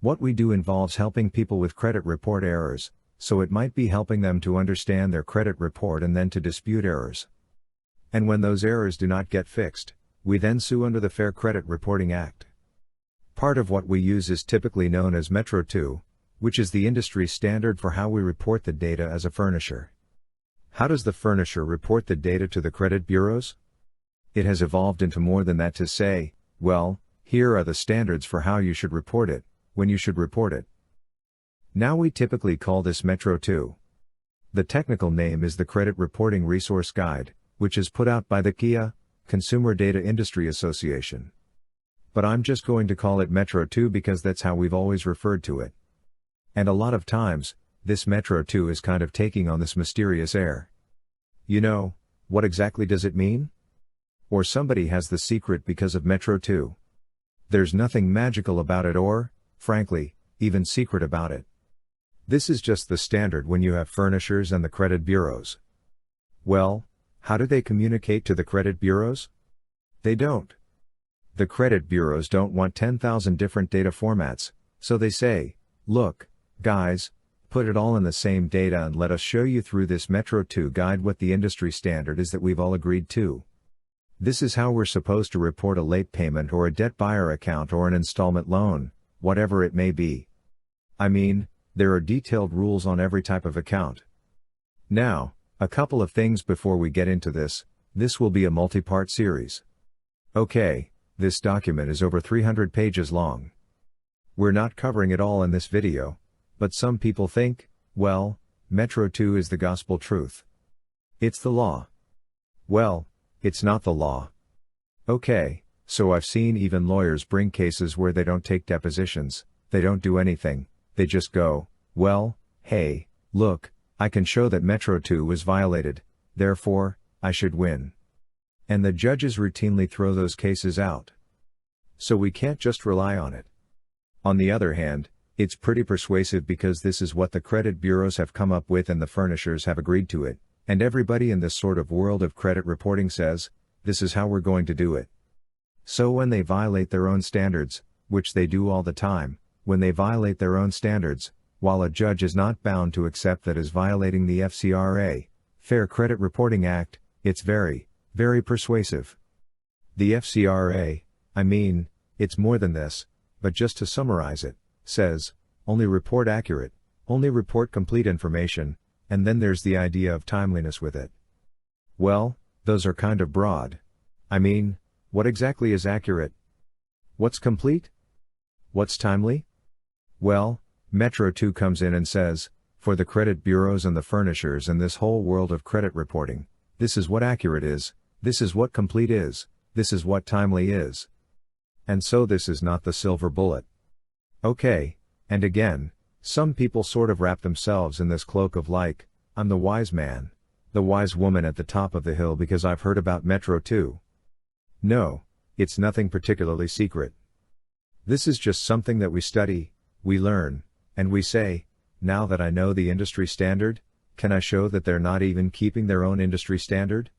What we do involves helping people with credit report errors, so it might be helping them to understand their credit report and then to dispute errors. And when those errors do not get fixed, we then sue under the Fair Credit Reporting Act. Part of what we use is typically known as Metro 2, which is the industry standard for how we report the data as a furnisher. How does the furnisher report the data to the credit bureaus? It has evolved into more than that to say, well, here are the standards for how you should report it, when you should report it. Now we typically call this Metro 2. The technical name is the Credit Reporting Resource Guide, which is put out by the KIA, Consumer Data Industry Association. But I'm just going to call it Metro 2 because that's how we've always referred to it. And a lot of times, this Metro 2 is kind of taking on this mysterious air. You know, what exactly does it mean? Or somebody has the secret because of Metro 2. There's nothing magical about it or, frankly, even secret about it. This is just the standard when you have furnishers and the credit bureaus. Well, how do they communicate to the credit bureaus? They don't. The credit bureaus don't want 10,000 different data formats, so they say, look, guys, put it all in the same data and let us show you through this Metro 2 guide what the industry standard is that we've all agreed to. This is how we're supposed to report a late payment or a debt buyer account or an installment loan, whatever it may be. I mean, there are detailed rules on every type of account. Now, a couple of things before we get into this will be a multi-part series. Okay, this document is over 300 pages long. We're not covering it all in this video, but some people think, well, Metro 2 is the gospel truth. It's the law. Well, it's not the law. Okay, so I've seen even lawyers bring cases where they don't take depositions, they don't do anything, they just go, well, hey, look, I can show that Metro 2 was violated, therefore, I should win. And the judges routinely throw those cases out. So we can't just rely on it. On the other hand, it's pretty persuasive because this is what the credit bureaus have come up with and the furnishers have agreed to it, and everybody in this sort of world of credit reporting says, this is how we're going to do it. So when they violate their own standards, which they do all the time, when they violate their own standards, while a judge is not bound to accept that as violating the FCRA, Fair Credit Reporting Act, it's very, very persuasive. The FCRA, I mean, it's more than this, but just to summarize it, says, only report accurate, only report complete information, and then there's the idea of timeliness with it. Well, those are kind of broad. I mean, what exactly is accurate? What's complete? What's timely? Well, Metro 2 comes in and says, for the credit bureaus and the furnishers and this whole world of credit reporting, this is what accurate is, this is what complete is, this is what timely is. And so this is not the silver bullet. Okay, and again, some people sort of wrap themselves in this cloak of like, I'm the wise man, the wise woman at the top of the hill because I've heard about Metro 2. No, it's nothing particularly secret. This is just something that we study, we learn, and we say, now that I know the industry standard, can I show that they're not even keeping their own industry standard?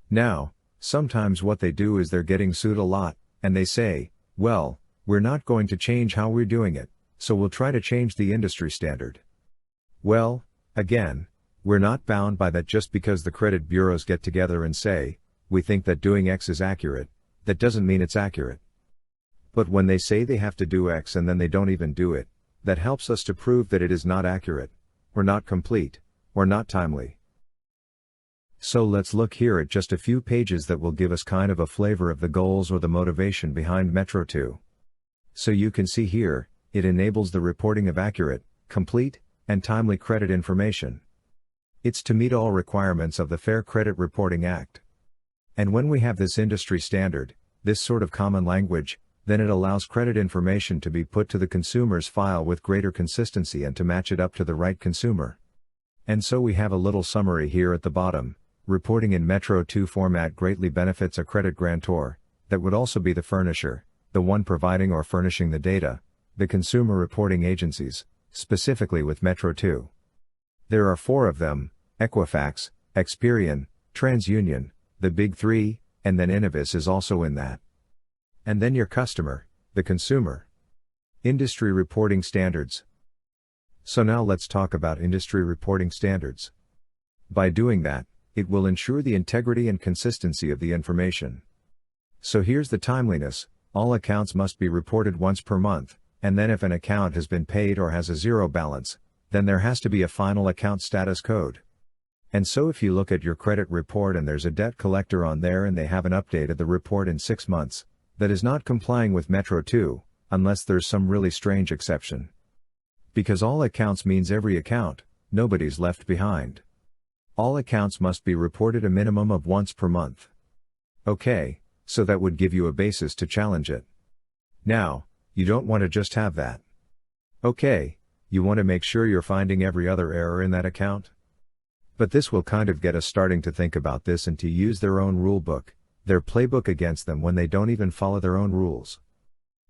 Now, sometimes what they do is they're getting sued a lot, and they say, well, we're not going to change how we're doing it, so we'll try to change the industry standard. Well, again, we're not bound by that just because the credit bureaus get together and say, we think that doing X is accurate, that doesn't mean it's accurate. But when they say they have to do X and then they don't even do it, that helps us to prove that it is not accurate, or not complete, or not timely. So let's look here at just a few pages that will give us kind of a flavor of the goals or the motivation behind Metro 2. So you can see here, it enables the reporting of accurate, complete, and timely credit information. It's to meet all requirements of the Fair Credit Reporting Act. And when we have this industry standard, this sort of common language, then it allows credit information to be put to the consumer's file with greater consistency and to match it up to the right consumer. And so we have a little summary here at the bottom. Reporting in Metro 2 format greatly benefits a credit grantor, that would also be the furnisher, the one providing or furnishing the data, the consumer reporting agencies, specifically with Metro 2. There are 4 of them, Equifax, Experian, TransUnion, the Big 3, and then Innovis is also in that. And then your customer, the consumer. Industry reporting standards. So now let's talk about industry reporting standards. By doing that, it will ensure the integrity and consistency of the information. So here's the timeliness: all accounts must be reported once per month, and then if an account has been paid or has a zero balance, then there has to be a final account status code. And so if you look at your credit report and there's a debt collector on there and they haven't updated the report in 6 months, that is not complying with Metro 2, unless there's some really strange exception. Because all accounts means every account, nobody's left behind. All accounts must be reported a minimum of once per month. Okay, so that would give you a basis to challenge it. Now, you don't want to just have that. Okay, you want to make sure you're finding every other error in that account? But this will kind of get us starting to think about this and to use their own rule book, their playbook against them when they don't even follow their own rules.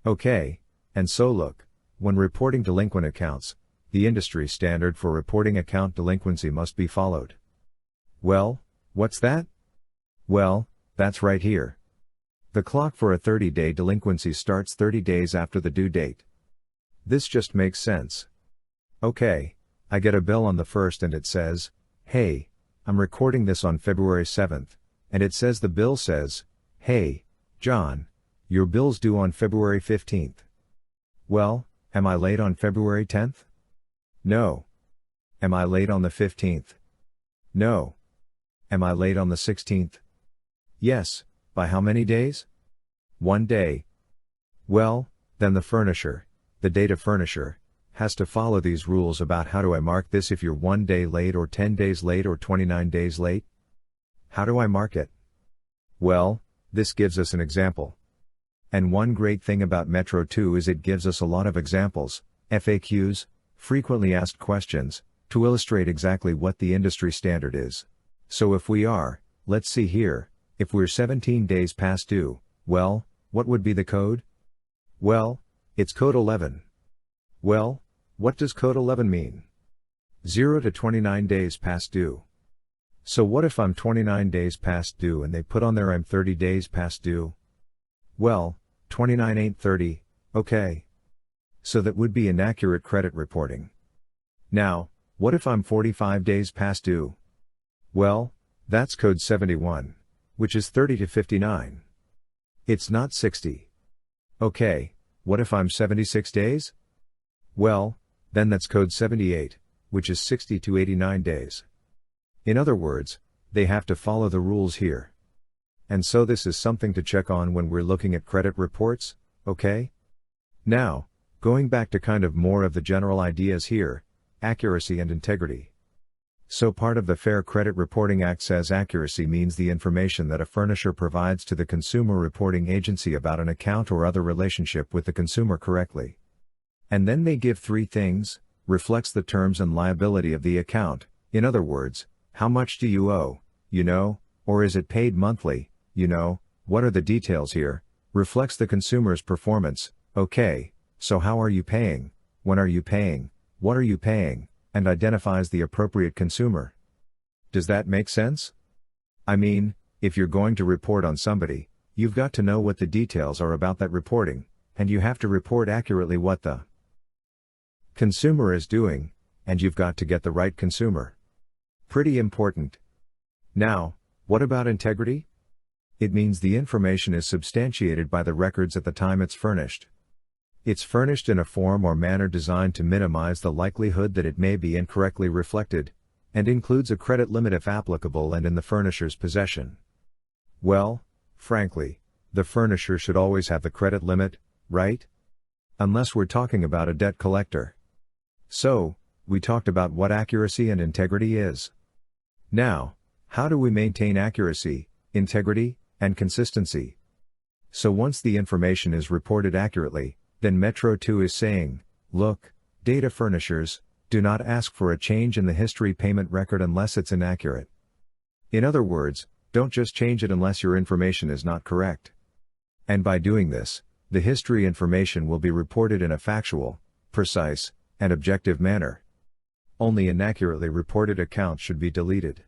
Okay, and so look, when reporting delinquent accounts, the industry standard for reporting account delinquency must be followed. Well, what's that? Well, that's right here. The clock for a 30-day delinquency starts 30 days after the due date. This just makes sense. Okay, I get a bill on the 1st and it says, "Hey, I'm recording this on February 7th, and it says the bill says, 'Hey, John, your bill's due on February 15th. Well, am I late on February 10th? No. Am I late on the 15th? No. Am I late on the 16th? Yes, by how many days? 1 day. Well, then the furnisher, the data furnisher, has to follow these rules about how do I mark this if you're 1 day late or 10 days late or 29 days late? How do I mark it? Well, this gives us an example. And one great thing about Metro 2 is it gives us a lot of examples, FAQs, frequently asked questions, to illustrate exactly what the industry standard is. So if we are, let's see here, if we're 17 days past due, well, what would be the code? Well, it's code 11. Well, what does code 11 mean? 0 to 29 days past due. So what if I'm 29 days past due and they put on there I'm 30 days past due? Well, 29 ain't 30, okay. So that would be inaccurate credit reporting. Now, what if I'm 45 days past due? Well, that's code 71, which is 30 to 59. It's not 60. Okay, what if I'm 76 days? Well, then that's code 78, which is 60 to 89 days. In other words, they have to follow the rules here. And so this is something to check on when we're looking at credit reports, okay? Now, going back to kind of more of the general ideas here, accuracy and integrity. So part of the Fair Credit Reporting Act says accuracy means the information that a furnisher provides to the consumer reporting agency about an account or other relationship with the consumer correctly. And then they give 3 things: reflects the terms and liability of the account, in other words, how much do you owe, or is it paid monthly, what are the details here, reflects the consumer's performance, okay, so how are you paying, when are you paying, what are you paying, and identifies the appropriate consumer. Does that make sense? I mean, if you're going to report on somebody, you've got to know what the details are about that reporting, and you have to report accurately what the consumer is doing, and you've got to get the right consumer. Pretty important. Now, what about integrity? It means the information is substantiated by the records at the time it's furnished. It's furnished in a form or manner designed to minimize the likelihood that it may be incorrectly reflected, and includes a credit limit if applicable and in the furnisher's possession. Well, frankly, the furnisher should always have the credit limit, right? Unless we're talking about a debt collector. So, we talked about what accuracy and integrity is. Now, how do we maintain accuracy, integrity, and consistency? So once the information is reported accurately, then Metro 2 is saying, look, data furnishers, do not ask for a change in the history payment record unless it's inaccurate. In other words, don't just change it unless your information is not correct. And by doing this, the history information will be reported in a factual, precise, and objective manner. Only inaccurately reported accounts should be deleted.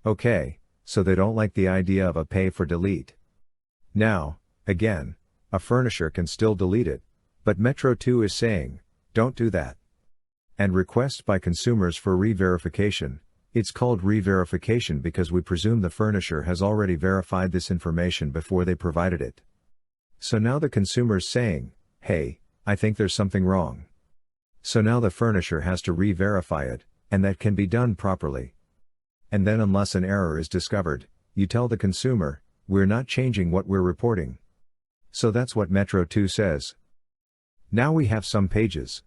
Okay, so they don't like the idea of a pay for delete. Now, again, a furnisher can still delete it, But Metro 2 is saying, don't do that. And requests by consumers for re-verification, it's called re-verification because we presume the furnisher has already verified this information before they provided it. So now the consumer's saying, hey, I think there's something wrong. So now the furnisher has to re-verify it, and that can be done properly. And then unless an error is discovered, you tell the consumer, we're not changing what we're reporting. So that's what Metro 2 says. Now we have some pages.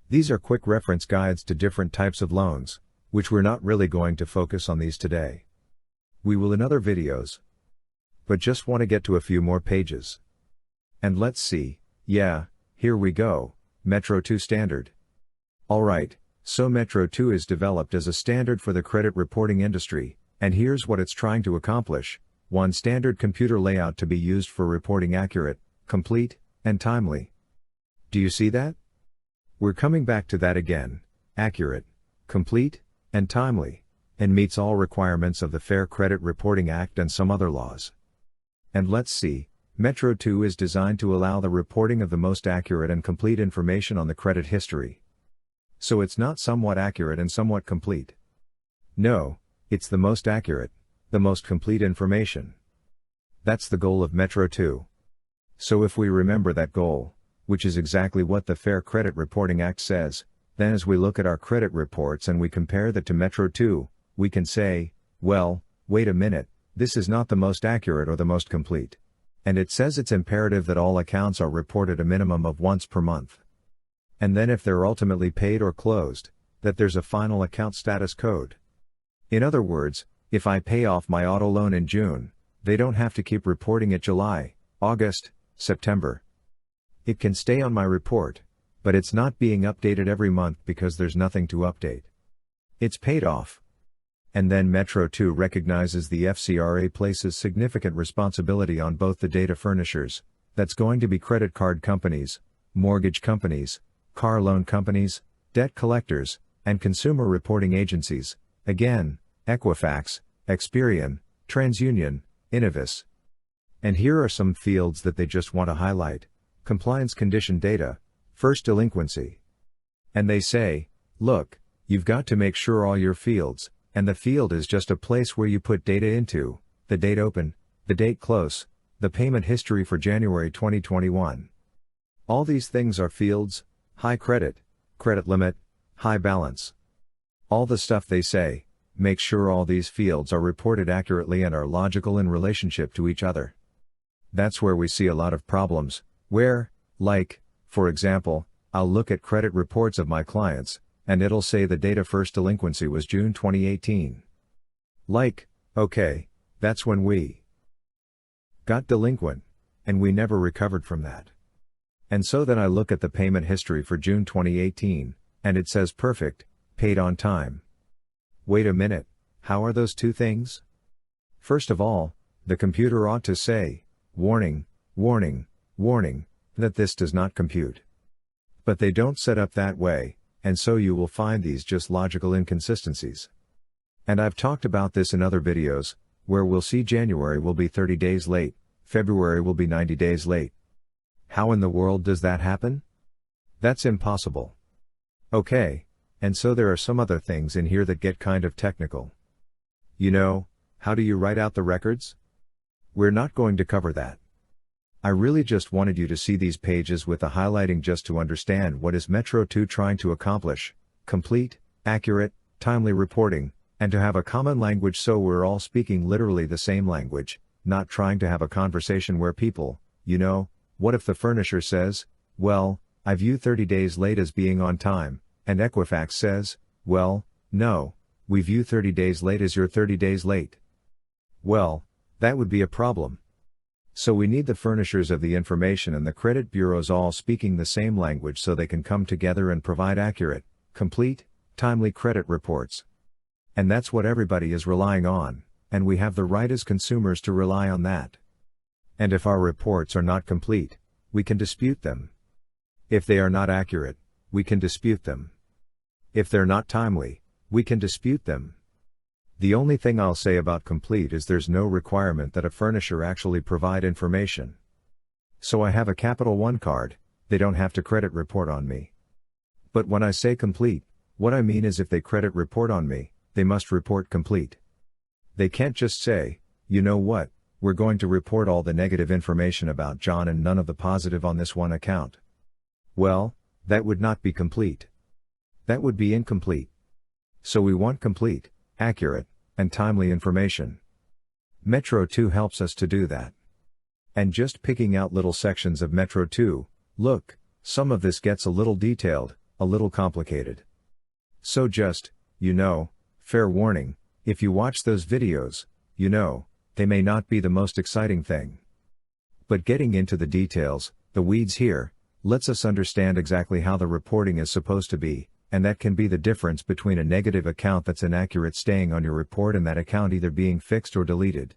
These are quick reference guides to different types of loans, which we're not really going to focus on these today. We will in other videos. But just want to get to a few more pages. And let's see, yeah, here we go, Metro 2 standard. Alright, so Metro 2 is developed as a standard for the credit reporting industry, and here's what it's trying to accomplish. 1. Standard computer layout to be used for reporting accurate, complete, and timely. Do you see that? We're coming back to that again, accurate, complete, and timely, and meets all requirements of the Fair Credit Reporting Act and some other laws. And let's see, Metro 2 is designed to allow the reporting of the most accurate and complete information on the credit history. So it's not somewhat accurate and somewhat complete. No, it's the most accurate, the most complete information. That's the goal of Metro 2. So if we remember that goal, which is exactly what the Fair Credit Reporting Act says, then as we look at our credit reports and we compare that to Metro 2, we can say, well, wait a minute, this is not the most accurate or the most complete. And it says it's imperative that all accounts are reported a minimum of once per month. And then if they're ultimately paid or closed, that there's a final account status code. In other words, if I pay off my auto loan in June, they don't have to keep reporting it July, August, September. It can stay on my report, but it's not being updated every month because there's nothing to update. It's paid off. And then Metro 2 recognizes the FCRA places significant responsibility on both the data furnishers, that's going to be credit card companies, mortgage companies, car loan companies, debt collectors, and consumer reporting agencies, again, Equifax, Experian, TransUnion, Innovis. And here are some fields that they just want to highlight. Compliance condition data, first delinquency. And they say, look, you've got to make sure all your fields, and the field is just a place where you put data into, the date open, the date close, the payment history for January 2021. All these things are fields, high credit, credit limit, high balance. All the stuff they say, make sure all these fields are reported accurately and are logical in relationship to each other. That's where we see a lot of problems, where, like, for example, I'll look at credit reports of my clients, and it'll say the date of first delinquency was June 2018. Like, okay, that's when we got delinquent, and we never recovered from that. And so then I look at the payment history for June 2018, and it says perfect, paid on time. Wait a minute, how are those two things? First of all, the computer ought to say, warning, warning, warning, that this does not compute. But they don't set up that way, and so you will find these just logical inconsistencies. And I've talked about this in other videos, where we'll see January will be 30 days late, February will be 90 days late. How in the world does that happen? That's impossible. Okay, and so there are some other things in here that get kind of technical. You know, how do you write out the records? We're not going to cover that. I really just wanted you to see these pages with the highlighting just to understand what is Metro 2 trying to accomplish, complete, accurate, timely reporting, and to have a common language so we're all speaking literally the same language, not trying to have a conversation where people, you know, what if the furnisher says, well, I view 30 days late as being on time, and Equifax says, well, no, we view 30 days late as you're 30 days late. Well, that would be a problem. So we need the furnishers of the information and the credit bureaus all speaking the same language so they can come together and provide accurate, complete, timely credit reports. And that's what everybody is relying on, and we have the right as consumers to rely on that. And if our reports are not complete, we can dispute them. If they are not accurate, we can dispute them. If they're not timely, we can dispute them. The only thing I'll say about complete is there's no requirement that a furnisher actually provide information. So I have a Capital One card, they don't have to credit report on me. But when I say complete, what I mean is if they credit report on me, they must report complete. They can't just say, you know what, we're going to report all the negative information about John and none of the positive on this one account. Well, that would not be complete. That would be incomplete. So we want complete, accurate, and timely information. Metro 2 helps us to do that. And just picking out little sections of Metro 2, look, some of this gets a little detailed, a little complicated. So just, fair warning, if you watch those videos, they may not be the most exciting thing. But getting into the details, the weeds here, lets us understand exactly how the reporting is supposed to be, and that can be the difference between a negative account that's inaccurate staying on your report and that account either being fixed or deleted.